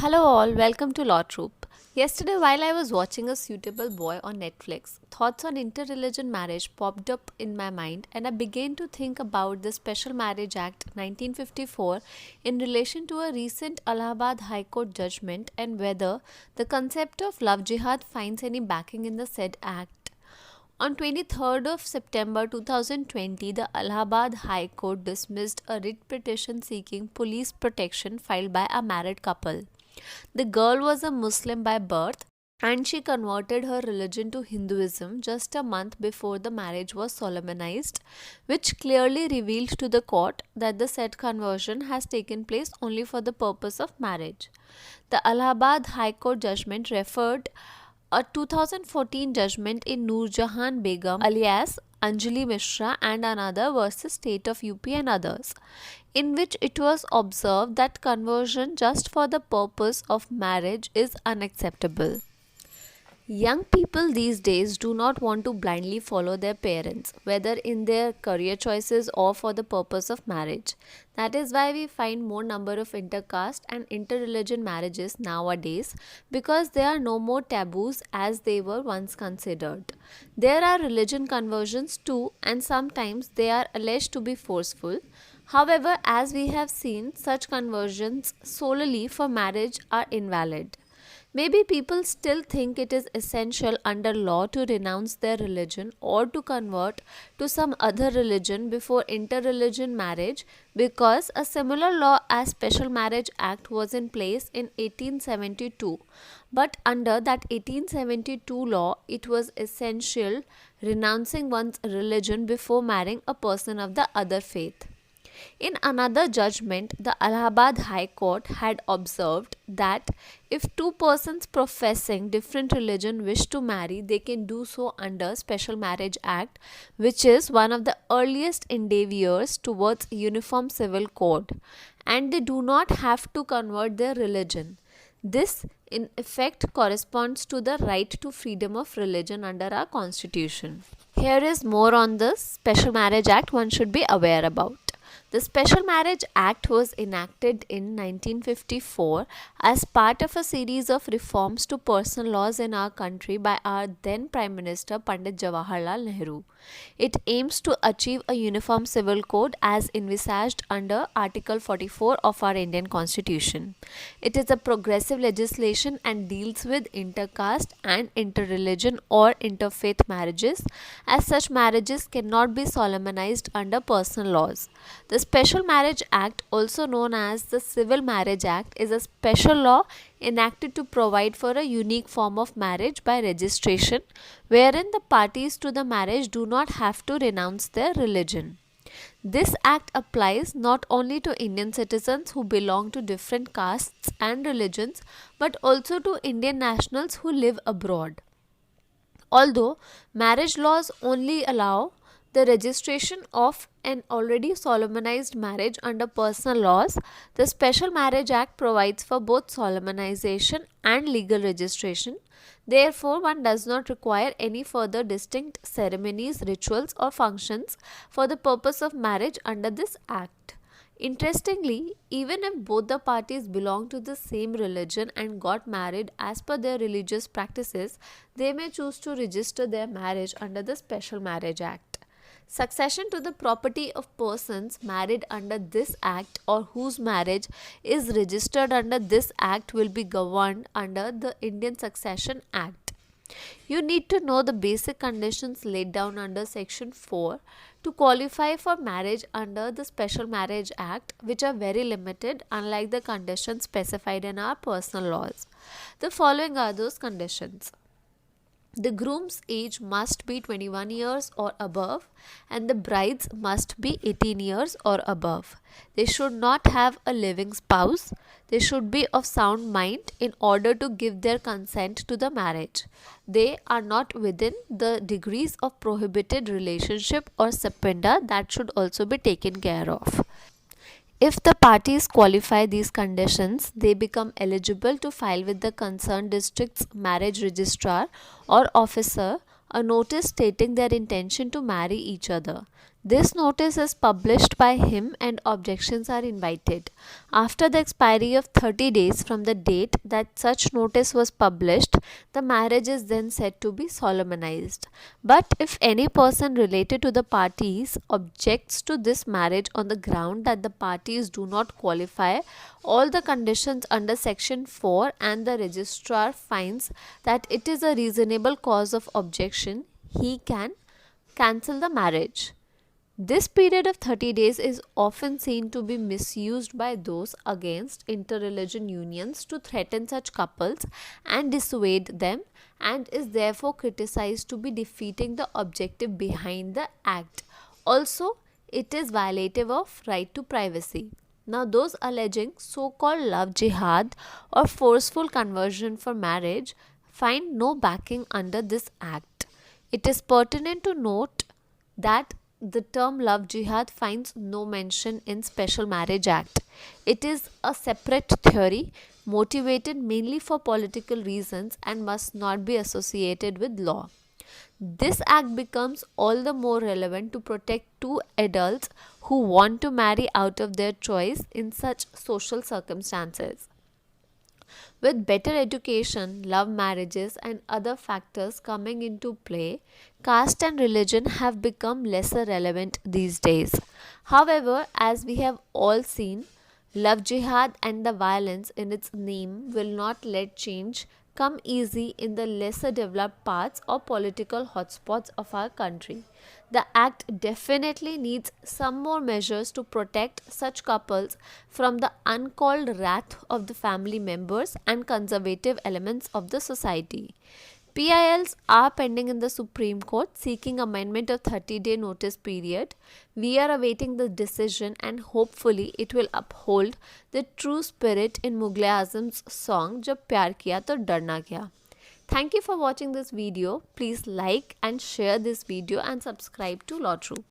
Hello, all, welcome to Law Troop. Yesterday, while I was watching A Suitable Boy on Netflix, thoughts on interreligion marriage popped up in my mind, and I began to think about the Special Marriage Act 1954 in relation to a recent Allahabad High Court judgment and whether the concept of love jihad finds any backing in the said act. On 23rd of September 2020, the Allahabad High Court dismissed a writ petition seeking police protection filed by a married couple. The girl was a Muslim by birth and she converted her religion to Hinduism just a month before the marriage was solemnized, which clearly revealed to the court that the said conversion has taken place only for the purpose of marriage. The Allahabad High Court judgment referred a 2014 judgment in Noor Jahan Begum alias Anjali Mishra and another versus State of UP and others, in which it was observed that conversion just for the purpose of marriage is unacceptable. Young people these days do not want to blindly follow their parents, whether in their career choices or for the purpose of marriage. That is why we find more number of intercaste and interreligion marriages nowadays because there are no more taboos as they were once considered. There are religion conversions too, and sometimes they are alleged to be forceful. However, as we have seen, such conversions solely for marriage are invalid. Maybe people still think it is essential under law to renounce their religion or to convert to some other religion before interreligion marriage because a similar law as Special Marriage Act was in place in 1872. But under that 1872 law, it was essential renouncing one's religion before marrying a person of the other faith. In another judgment, the Allahabad High Court had observed that if two persons professing different religion wish to marry, they can do so under Special Marriage Act, which is one of the earliest endeavors towards uniform civil code, and they do not have to convert their religion. This, in effect, corresponds to the right to freedom of religion under our constitution. Here is more on the Special Marriage Act one should be aware about. The Special Marriage Act was enacted in 1954 as part of a series of reforms to personal laws in our country by our then Prime Minister Pandit Jawaharlal Nehru. It aims to achieve a uniform civil code as envisaged under Article 44 of our Indian Constitution. It is a progressive legislation and deals with intercaste and interreligion or interfaith marriages, as such marriages cannot be solemnized under personal laws. The Special Marriage Act, also known as the Civil Marriage Act, is a special law enacted to provide for a unique form of marriage by registration, wherein the parties to the marriage do not have to renounce their religion. This act applies not only to Indian citizens who belong to different castes and religions, but also to Indian nationals who live abroad. Although marriage laws only allow the registration of an already solemnized marriage under personal laws, the Special Marriage Act provides for both solemnization and legal registration. Therefore, one does not require any further distinct ceremonies, rituals, or functions for the purpose of marriage under this act. Interestingly, even if both the parties belong to the same religion and got married as per their religious practices, they may choose to register their marriage under the Special Marriage Act. Succession to the property of persons married under this act or whose marriage is registered under this act will be governed under the Indian Succession Act. You need to know the basic conditions laid down under Section 4 to qualify for marriage under the Special Marriage Act, which are very limited unlike the conditions specified in our personal laws. The following are those conditions. The groom's age must be 21 years or above, and the bride's must be 18 years or above. They should not have a living spouse. They should be of sound mind in order to give their consent to the marriage. They are not within the degrees of prohibited relationship or subpoena that should also be taken care of. If the parties qualify these conditions, they become eligible to file with the concerned district's marriage registrar or officer a notice stating their intention to marry each other. This notice is published by him and objections are invited. After the expiry of 30 days from the date that such notice was published, the marriage is then said to be solemnized. But if any person related to the parties objects to this marriage on the ground that the parties do not qualify all the conditions under section 4 and the registrar finds that it is a reasonable cause of objection, he can cancel the marriage. This period of 30 days is often seen to be misused by those against interreligion unions to threaten such couples and dissuade them, and is therefore criticized to be defeating the objective behind the act. Also, it is violative of right to privacy. Now, those alleging so called love jihad or forceful conversion for marriage find no backing under this act. It is pertinent to note that the term love jihad finds no mention in Special Marriage Act. It is a separate theory motivated mainly for political reasons and must not be associated with law. This act becomes all the more relevant to protect two adults who want to marry out of their choice in such social circumstances. With better education, love marriages, and other factors coming into play, caste and religion have become lesser relevant these days. However, as we have all seen, love jihad and the violence in its name will not let change come easy in the lesser developed parts or political hotspots of our country. The act definitely needs some more measures to protect such couples from the uncalled wrath of the family members and conservative elements of the society. PILs are pending in the Supreme Court seeking amendment of 30-day notice period. We are awaiting the decision and hopefully it will uphold the true spirit in Mughal Azam's song जब प्यार किया तो डरना क्या. Thank you for watching this video. Please like and share this video and subscribe to Law Troop.